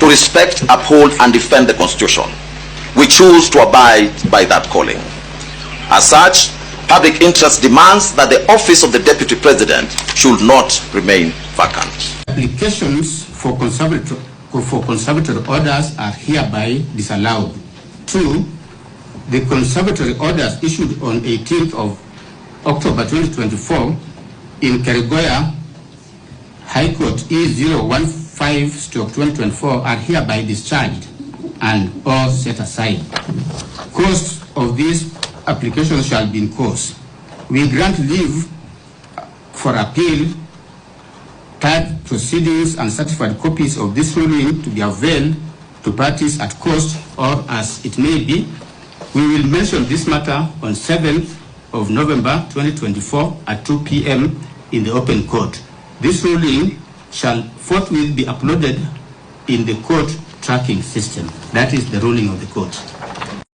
to respect, uphold, and defend the Constitution. We choose to abide by that calling. As such, public interest demands that the office of the Deputy President should not remain vacant. Applications for conservatory orders are hereby disallowed. 2. The conservatory orders issued on 18th of October 2024 in Karigoya High Court E015/2024 are hereby discharged and or set aside. Cost of these applications shall be in course. We grant leave for appeal, typed proceedings and certified copies of this ruling to be availed to parties at cost or as it may be. We will mention this matter on 7th of November 2024 at 2 p.m. in the open court. This ruling shall forthwith be uploaded in the court tracking system. That is the ruling of the court.